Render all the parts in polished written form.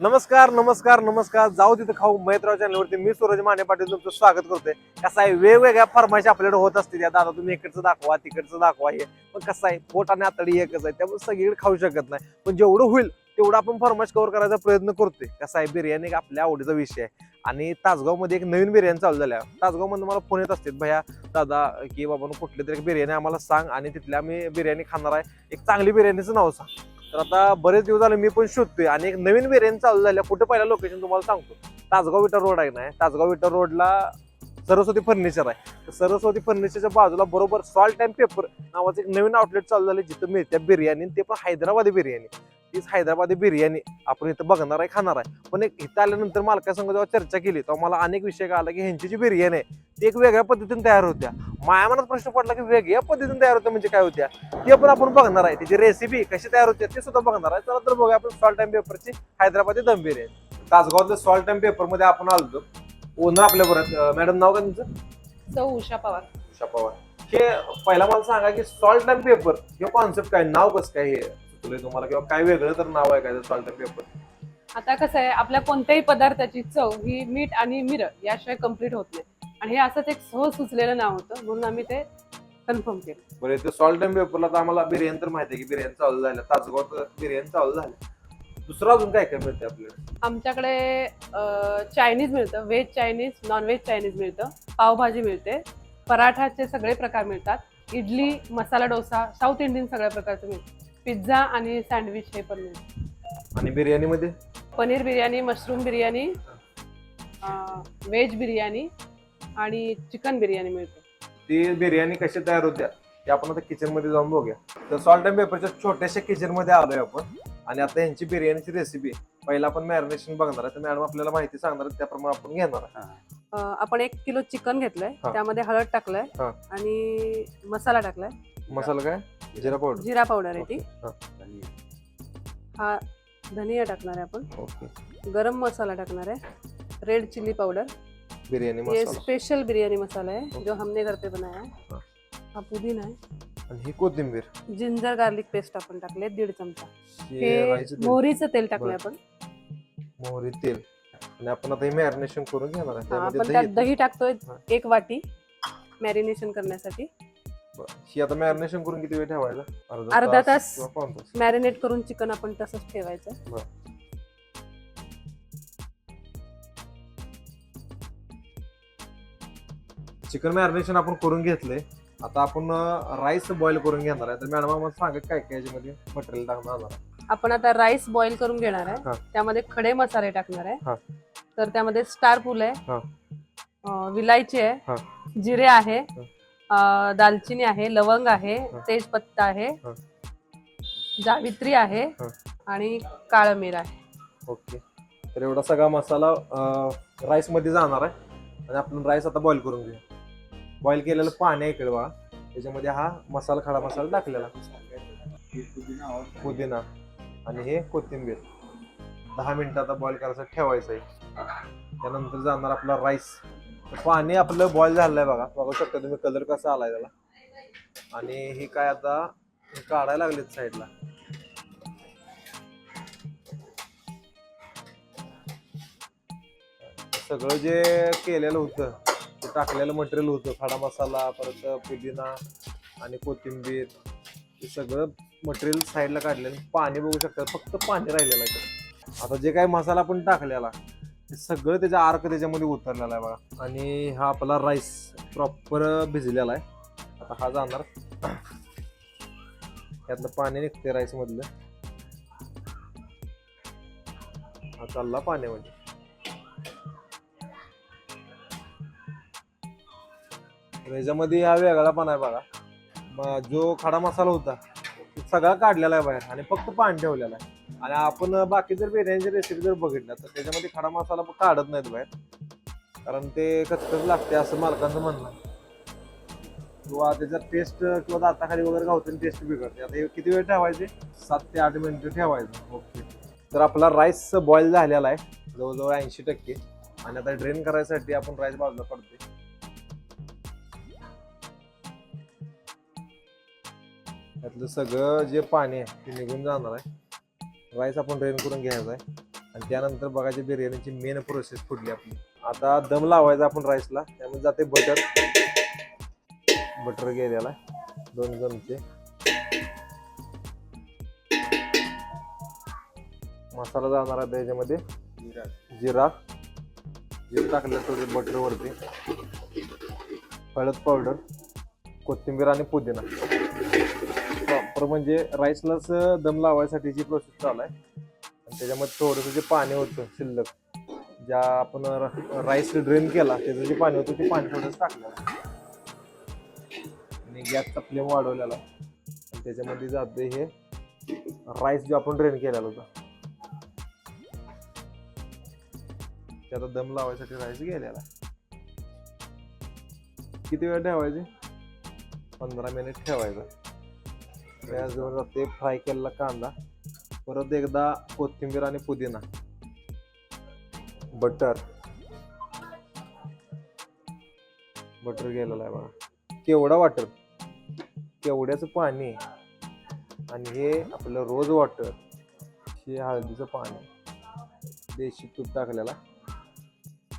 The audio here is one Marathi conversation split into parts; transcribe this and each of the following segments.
नमस्कार नमस्कार नमस्कार. जाऊ तिथं खाऊ मैत्राव चॅनलवरती मी सूरज माने पाटील तुमचं स्वागत करतोय. कसं आहे, वेगवेगळ्या फरमाईश आपल्याकडे होत असते. त्या दादा तुम्ही इकडचं दाखवा तिकडचं दाखवा. हे पण कसं आहे, पोट आणि आतडी एकच आहे, त्यामुळे सगळीकडे खाऊ शकत नाही. पण जेवढं होईल तेवढं आपण फरमाईश कव्हर करायचा प्रयत्न करतोय. कसं आहे, बिर्याणी एक आपल्या आवडीचा विषय आहे. आणि तासगावमध्ये एक नवीन बिर्याणी चालू झाल्या. तासगावमध्ये मला फोन येत असतात, भैया दादा की बाबा कुठली तरी बिर्याणी आम्हाला सांग आणि तिथल्या आम्ही बिर्याणी खाणार आहे, एक चांगली बिर्याणीचं नाव सांग. तर आता बरेच दिवस झाले मी पण शोधतोय आणि एक नवीन बिर्याणी चालू झाल्या. कुठे पहिला लोकेशन तुम्हाला सांगतो. तासगाव विटा रोड आहे ना, तासगाव विटा रोडला सरस्वती फर्निचर आहे. तर सरस्वती फर्निचरच्या बाजूला बरोबर सॉल्ट अँड पेपर नावाचं एक नवीन आउटलेट चालू झालं, जिथं मिळते बिर्याणी, ते पण हैदराबादी बिर्याणी. तीच हैदराबादी बिर्याणी आपण इथं बघणार आहे, खाणार आहे. पण एक इथं आल्यानंतर मालकासंग जेव्हा चर्चा केली तेव्हा मला अनेक विषय कळाला की ह्यांची जी बिर्याणी आहे ती एक वेगळ्या पद्धतीने तयार होत्या. माझ्या मनात प्रश्न पडला की वेगळ्या पद्धतीने तयार होत्या म्हणजे काय होत्या, ते पण आपण बघणार आहे. त्याची रेसिपी कशी तयार होते ते सुद्धा बघणार आहे. चला तर बघूया आपण सॉल्ट अँड पेपरची हैदराबादी दम बिर्याणी. तासगावातल्या सॉल्ट अँड पेपर मध्ये आपण आलो. ओनर आपल्या बरोबर. मॅडम नाव का तुमचं? सौ उषा पवार. उषा पवार. हे पहिला मला सांगा की सॉल्ट अँड पेपर हे कॉन्सेप्ट काय, नाव कसं काय हे सुचलंय तुम्हाला, किंवा काय वेगळं तर नाव आहे काय सॉल्ट अँड पेपर? आता कसं आहे, आपल्या कोणत्याही पदार्थाची चव ही मीठ आणि मिरं याशिवाय कम्प्लीट होत नाही. आणि हे असंच एक सहज सुचलेलं नाव होतं, म्हणून आम्ही ते कन्फर्म केलं. बरं, ते सॉल्ट अँड पेपरला तर आम्हाला बिर्याणी तर माहिती आहे की बिर्याणी चालू झाल्या, तासगावात बिर्याणी चालू झाल्या. दुसरं अजून काय काय मिळते आपल्याला? आमच्याकडे चायनीज मिळतं, veg Chinese, non veg Chinese मिळतं, पावभाजी मिळते, पराठाचे सगळे प्रकार मिळतात, इडली, मसाला डोसा, साऊथ इंडियन सगळ्या प्रकारचं मिळतं, पिझ्झा आणि सँडविच हे पण मिळतं. आणि बिर्याणीमध्ये पनीर बिर्याणी, मशरूम बिर्याणी, व्हेज बिर्याणी आणि चिकन बिर्याणी मिळते. ती बिर्याणी कशी तयार होत्या ते आपण आता किचन मध्ये जाऊन बघूया. तर सॉल्ट अँड पेपरच्या छोट्याशा किचन मध्ये आलोय आपण आणि आता यांची बिर्याणीची रेसिपी पहिला आपण मॅरिनेशन बघणार आहे. तर मॅडम आपल्याला माहिती सांगणार आहे, त्याप्रमाणे आपण घेणार आहे. आपण 1 किलो चिकन घेतलंय, हा. त्यामध्ये हळद टाकलंय हा. आणि मसाला टाकलाय. मसाला काय? जिरा पावडर. जिरा पावडर आहे ती. हा. हा धनिया टाकणार आहे आपण. ओके. गरम मसाला टाकणार आहे, रेड चिली पाउडर, बिर्याणी ये मसाला स्पेशल बिरयानी मसाला है ओके. जो हमने घर पे बनाया है. हा. हा पुदीना आहे, आणि ही कोथिंबीर. जिंजर गार्लिक पेस्ट आपण टाकले 1.5 चमचा. हे हे राईचं तेल, मोहरीचं तेल टाकलंय आपण. मोहरी, तेल. आणि आपण आता हे मॅरिनेशन करून घेणार आहे. हा, त्यामध्ये आपण त्यात दही टाकतोय हा. 1 वाटी मॅरिनेशन करण्यासाठी. बरं. ही आता मॅरिनेशन करून किती वेळ ठेवायला? अर्धा तास किंवा पाऊण तास. मॅरिनेट करून चिकन आपण तसंच ठेवायचं. चिकन मॅरिनेशन आपण करून घेतलंय. आता आपण राईस बॉईल करून घेणार आहे. तर मॅडम आम्हाला सांगा काय काय याच्यामध्ये मटेरियल टाकणार आहे. आपण आता राईस बॉईल करून घेणार हा. आहे, त्यामध्ये खडे मसाले टाकणार हा. आहे. तर त्यामध्ये स्टार फूल हा. आहे, विलायची हा. आहे, जिरे आहे, दालचिनी आहे, लवंग आहे, हा. तेजपत्ता आहे, हा. जावित्री आहे हा. आणि काळं मीर आहे. ओके. तर एवढा सगळा मसाला राईस मध्ये जाणार आहे आणि आपण राईस आता बॉईल करून घेऊ. बॉईल केलेलं पाणी आहे इकडे बघा, त्याच्यामध्ये हा मसाला, खडा मसाला टाकलेला, पुदिना आणि हे कोथिंबीर 10 मिनिटं आता बॉईल करायचं ठेवायचं आहे. त्यानंतर जाणार आपला राईस. पाणी आपलं बॉईल झालेलं आहे बघा, बघू शकता तुम्ही कलर कसा आलाय त्याला. आणि हे काय आता काढायला लागलेत साईडला. सगळं जे केलेलं होतं ते टाकलेलं मटेरियल होतं, खडा मसाला, परत पुदिना आणि कोथिंबीर, हे सगळं मटेरियल साईडला काढलेलं. पाणी बघू शकता, फक्त पाणी राहिलेलं आहे. आता जे काही मसाला आपण टाकलेला ते सगळं त्याचा आर्क त्याच्यामध्ये उतरलेला आहे बघा. आणि हा आपला राईस प्रॉपर भिजलेला आहे. आता हा जाणार, यातलं पाणी निघते राईस मधलं, हा चालला पाण्यामध्ये. याच्यामध्ये हा वेगळा पण आहे बघा. जो खडा मसाला होता तो सगळा काढलेला आहे बाहेर आणि फक्त पाणी ठेवलेला आहे. आणि आपण बाकी जर बिर्याणीची रेसिपी जर बघितल्या तर त्याच्यामध्ये खडा मसाला पण काढत नाहीत बाहेर, कारण ते कचकच लागते असं मालकांचं म्हणणं आहे, किंवा त्याचा टेस्ट किंवा दाताखाली वगैरे गावते, टेस्ट बिघडते. आता हे किती वेळ ठेवायचे? 7 ते 8 मिनिटं ठेवायचं. ओके. तर आपला राईस बॉईल झालेला आहे जवळजवळ 80%. आणि आता ड्रेन करायसाठी आपण राईस बाजूला पडतोय. त्यातलं सगळं जे पाणी आहे ते निघून जाणार आहे. राईस आपण ड्रेन करून घ्यायचा आहे. आणि त्यानंतर बघायची बिर्याणीची मेन प्रोसेस फुडली आपली. आता दम लावायचा आपण राईसला, त्यामध्ये जाते बटर. बटर गेलेला 2 चमचे. मसाला जाणार आहे त्याच्यामध्ये जिरा टाकलं थोडे बटर वरती, हळद पावडर, कोथिंबीर आणि पुदिना. प्रॉपर म्हणजे राईसलाच दम लावायसाठीची प्रोसेस चालू आहे. आणि त्याच्यामध्ये थोडंसं जे पाणी होतं शिल्लक, ज्या आपण राईस ड्रेन केला त्याचं जे पाणी होतं ते पाणी थोडंसं टाकलं आणि गॅसचा फ्लेम वाढवलेला. आणि त्याच्यामध्ये जाते हे राईस जो आपण ड्रेन केलेला होता, त्याला दम लावायसाठी राईस गेलेला. किती वेळ ठेवायचे? 15 मिनिट ठेवायचा. गॅसवर जाते फ्राय केलेला कांदा, परत एकदा कोथिंबीर आणि पुदिना, बटर गेलेला आहे बघा. केवढा वॉटर, केवढ्याचं पाणी आणि हे आपलं रोज वॉटर, हे हळदीचं पाणी, देशी तूप टाकलेला,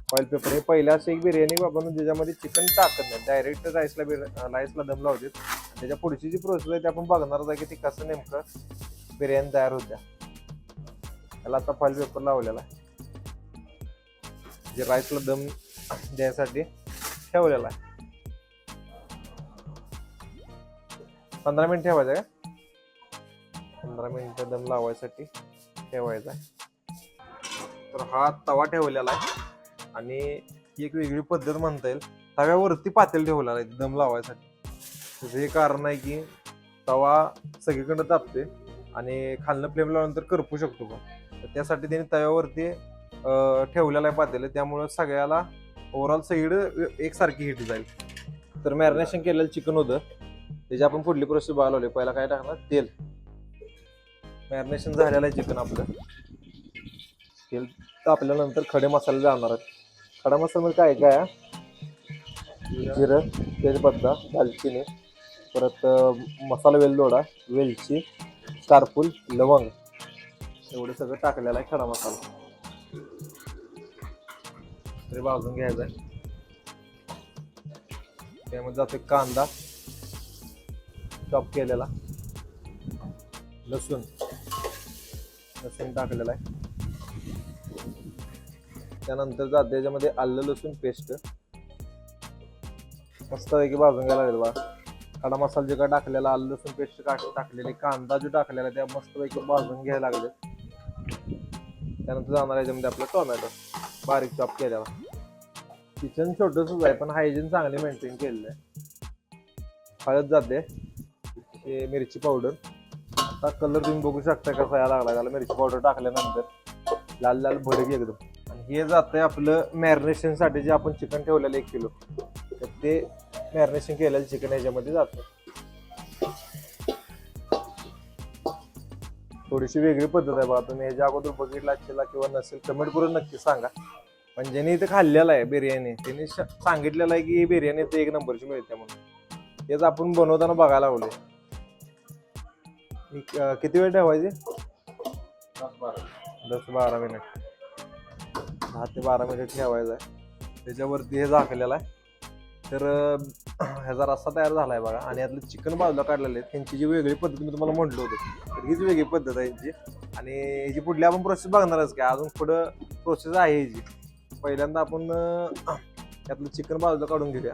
ऑइल पेपर. हे पहिल्या असं एक बिर्याणी आपण ज्याच्यामध्ये चिकन टाकत नाही, डायरेक्ट राईसला दम लावते. त्याच्या पुढची जी प्रोसेस आहे ती आपण बघणारच आहे की ती कसं नेमकं बिर्याणी तयार होत्या. त्याला आता फॉइल पेपर लावलेला आहे, जे राईसला दम द्यायसाठी ठेवलेला आहे. 15 मिनिट ठेवायचं का? 15 मिनिटं दम लावायसाठी ठेवायचा आहे. तर हा तवा ठेवलेला आहे आणि ही एक वेगळी पद्धत म्हणता येईल. तव्यावरती पातेल ठेवलेला आहे दम लावायसाठी. त्याचं हे कारण आहे की तवा सगळीकडे तापते आणि खालनं फ्लेम लावल्यानंतर करपू शकतो पण. तर त्यासाठी त्यांनी तव्यावरती ठेवलेला आहे पातेल, त्यामुळं सगळ्याला ओव्हरऑल सगळीकडे एकसारखी हीट जाईल. तर मॅरिनेशन केलेलं चिकन होतं, त्याची आपण पुढली प्रोसेस बघायला लावली. पहिला काय टाकणार? तेल. मॅरिनेशन झालेलं आहे चिकन आपलं. तेल तापल्यानंतर खडे मसाले जाणार आहेत. खडा मसाल्यामध्ये काय काय? जिरं, तेजपत्ता, दालचिनी, परत मसाला वेलदोडा, वेलची, स्टारफूल, लवंग, एवढं सगळं टाकलेलं आहे खडा मसाला. तरी भाजून घ्यायचा आहे. त्यामध्ये जाते कांदा चॉप केलेला, लसूण टाकलेला आहे. त्यानंतर जाते त्याच्यामध्ये आलं लसूण पेस्ट, मस्तपैकी भाजून घ्यायला लागेल बा. खडा मसाला जे काय टाकलेला, आलं लसूण पेस्ट टाकलेली, कांदा जो टाकलेला त्या मस्तपैकी भाजून घ्यायला लागले. त्यानंतर जाणार याच्यामध्ये आपलं टोमॅटो बारीक चॉप केलेला. किचन छोटंसंच आहे पण हायजीन चांगली मेंटेन केलेलं आहे. हळद जाते, हे मिरची पावडर. आता कलर तुम्ही बघू शकता कसा यायला लागला त्याला मिरची पावडर टाकल्यानंतर, लाल लाल भडक एकदम. आणि हे जातंय आपलं मॅरिनेशन साठी जे आपण चिकन ठेवलेलं 1 किलो, तर ते मॅरिनेशन केलेलं चिकन याच्यामध्ये जातं. थोडीशी वेगळी पद्धत आहे बघा. तुम्ही ह्याच्या अगोदर बघितला असेल किंवा नसेल कमेंट करून नक्की सांगा. पण ज्यांनी इथे खाल्लेलं आहे बिर्याणी त्यांनी सांगितलेलं आहे की ही बिर्याणी तर 1 नंबरची मिळते म्हणून. तेच आपण बनवताना बघायला लागलोय. किती वेळ ठेवायची? 10-12 मिनिट. 10 ते 12 मिनिट ठेवायचं आहे. त्याच्यावरती हे झाकलेलं आहे. तर ह्याचा रस्सा तयार झालाय बघा. आणि यातलं चिकन बाजूला काढलेलं आहे. त्यांची जी वेगळी पद्धत मी तुम्हाला म्हटलं होतं, तर हीच वेगळी पद्धत आहे यांची. आणि ह्याची पुढली आपण प्रोसेस बघणारच काय, अजून पुढं प्रोसेस आहे ह्याची. पहिल्यांदा आपण यातलं चिकन बाजूला काढून घेऊया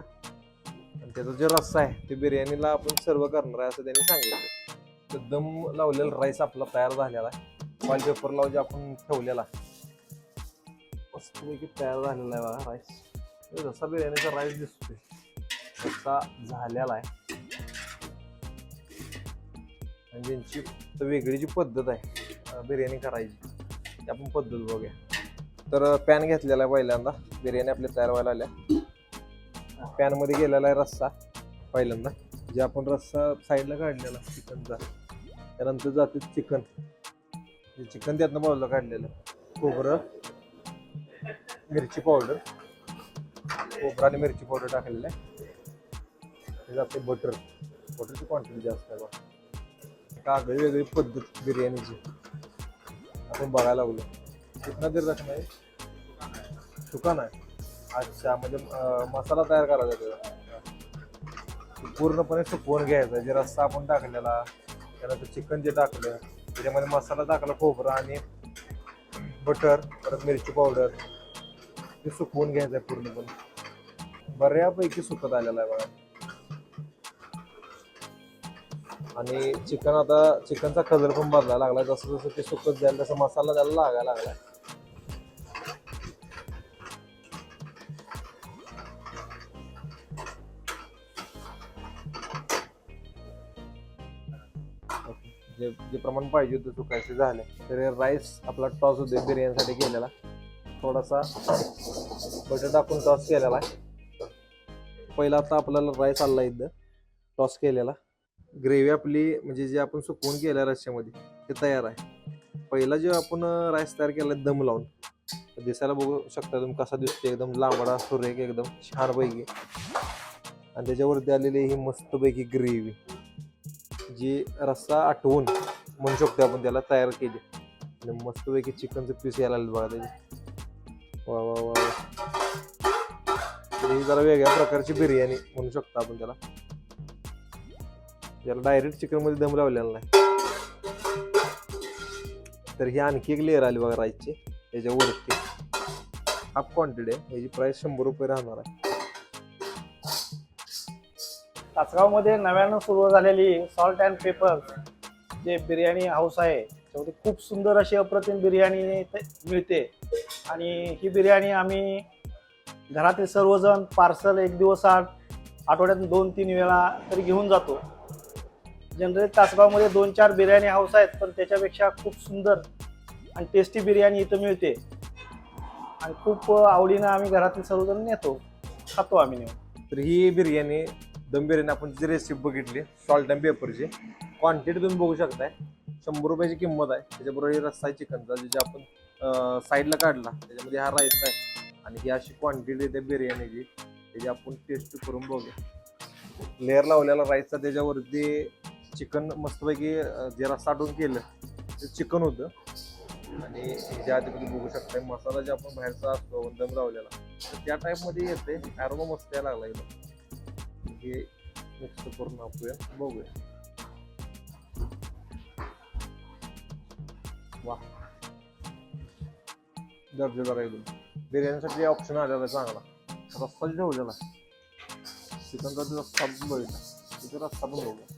आणि त्याचा जो रस्सा आहे ते बिर्याणीला आपण सर्व करणार आहे असं त्यांनी सांगितलं. तर दम लावलेला राईस आपला तयार झालेला आहे. फॉइल पेपर लावून जे आपण ठेवलेला मस्तपैकी तयार झालेला आहे बघा राईस. जसा बिर्याणीचा राईस दिसतोय तसा झालेला आहे. आणि ज्यांची वेगळी जी पद्धत आहे बिर्याणी करायची ती आपण पद्धत बघूया. तर पॅन घेतलेला आहे पहिल्यांदा, बिर्याणी आपली तयार व्हायला आल्या. पॅनमध्ये गेलेला आहे रस्सा पहिल्यांदा, जे आपण रस्सा साईडला काढलेला चिकनचा. त्यानंतर जाते चिकन त्यातनं बाजूला काढलेलं, खोबरं, मिरची पावडर, खोबरं आणि मिरची पावडर टाकलेलं आहे. हे जाते बटरची क्वांटिटी जास्त आहे बघा. वेगळी पद्धत बिर्याणीची आपण बघायला लागलो. कितना देर रखना है? सुकाना आहे. अच्छा, म्हणजे मसाला तयार करायचा त्याचा पूर्णपणे सुकवून घ्यायचा. जे रस्सा आपण टाकलेला, त्यानंतर चिकन जे टाकलं, त्याच्यामध्ये मसाला टाकला, खोबरं आणि बटर, परत मिरची पावडर, ते सुकवून घ्यायचं आहे पूर्णपणे. बऱ्यापैकी सुकत आलेला आहे बघा. आणि चिकन आता चिकनचा कलर पण बदलायला लागला. जसं जसं ते सुकत जाईल तसं मसाला त्याला लागायला लागलाय. जे जे प्रमाण पाहिजे होतं सुकायचं झालं. तर राईस आपला टॉस होते बिर्याणीसाठी केलेला, थोडासा बटर टाकून टॉस केलेला आहे. पहिला आता आपल्याला राईस आला इथं टॉस केलेला. ग्रेव्ही आपली म्हणजे जे आपण सुकवून केल्या रश्श्यामध्ये ते तयार आहे. पहिला जे आपण राईस तयार केला दम लावून, दिसायला बघू शकता तुम्ही कसा दिसते, एकदम लांबडा सुरेख एकदम छानपैकी. आणि त्याच्यावरती आलेली ही मस्तपैकी ग्रेव्ही, जी रस्सा आटवून म्हणू शकतो आपण त्याला तयार केली. आणि मस्तपैकी चिकनचं पीस यायला लागले बघा त्याचे. वा वा वा, ही जरा वेगळ्या प्रकारची बिर्याणी म्हणू शकतो आपण त्याला. याला डायरेक्ट चिकन मध्ये दम लावलेला नाही. तर ही आणखी एक लेअर आली बघा राईसची याच्यावरती. हाफ क्वांटिटी आहे, याची प्राइस 100 रुपये राहणार आहे. तासगावमध्ये नव्यानं सुरू झालेली सॉल्ट अँड पेपर जे बिर्याणी हाऊस आहे, त्यामध्ये खूप सुंदर अशी अप्रतिम बिर्याणी मिळते. आणि ही बिर्याणी आम्ही घरातील सर्वजण पार्सल एक दिवस आड, आठवड्यातून 2-3 वेळा तरी घेऊन जातो. जनरली तासगावमध्ये 2-4 बिर्याणी हाऊस आहेत, पण त्याच्यापेक्षा खूप सुंदर आणि टेस्टी बिर्याणी इथं मिळते. आणि खूप आवडीनं आम्ही घरातील सर्वजण नेतो, खातो आम्ही नेऊन. तर ही बिर्याणी दम बिर्याणी आपण जी रेसिपी बघितली सॉल्ट अँड पेपरची, क्वांटिटी तुम्ही बघू शकताय. 100 रुपयाची किंमत आहे. त्याच्याबरोबर ही रस्सा आहे चिकनचा, जे आपण साईडला काढला, त्याच्यामध्ये हा राईस आहे. आणि ही अशी क्वांटिटी त्या बिर्याणीची, त्याची आपण टेस्ट करून बघूया. लेअर लावलेला राईसचा, त्याच्यावरती चिकन मस्तपैकी जे रस्सा टाकून केलं ते चिकन होतं. आणि ज्या आधी तुम्ही बघू शकता मसाला जे आपण बाहेरचा असतो दम लावलेला, तर त्या टाईपमध्ये येते. अरोमा मस्त यायला लागला एकदम. हे मिक्स करून आपण बघूया. वा, दर्जेदार एकदम. बिर्याणीसाठी ऑप्शन आलेला चांगला. रस्सा ठेवलेला चिकनचा रस्सा पण बघितला, तिथे रस्सा पण बघूया.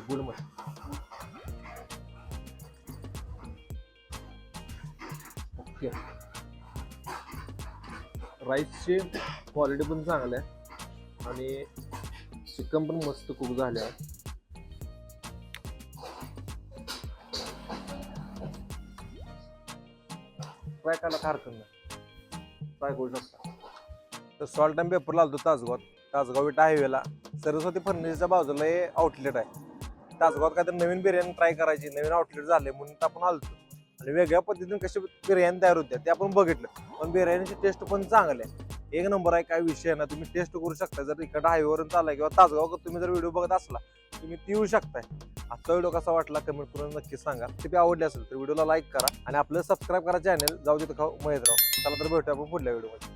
गुड मस्त. ओके, राईसची क्वालिटी पण चांगली आहे आणि चिकन पण मस्त कुक झाले आहे. ट्राय करायला हरकत नाही, ट्राय करू शकता. तर सॉल्ट अँड पेपर लावतो तासगाव विटा हायवेला सरस्वती फर्निचरच्या बाजूला हे आउटलेट आहे. तासगावात काहीतरी नवीन बिर्याणी ट्राय करायची, नवीन आउटलेट झाले म्हणून आपण आलतो. आणि वेगळ्या पद्धतीने कशी बिर्याणी तयार होते ते आपण बघितलं. पण बिर्याणीची टेस्ट पण चांगली आहे, एक नंबर आहे. काय विषय ना, तुम्ही टेस्ट करू शकता. जर इकडं हायवेवरून चालला किंवा तासगाव तुम्ही जर व्हिडिओ बघत असला, तुम्ही ती येऊ शकताय. आजचा व्हिडिओ कसा वाटला कमेंट करून नक्की सांगा. ते आवडले असेल तर व्हिडिओला लाईक करा आणि आपलं सबस्क्राईब करा चॅनल जाऊ तिथं खाऊ महेशराव. चला तर भेटूया आपण पुढल्या व्हिडिओमध्ये.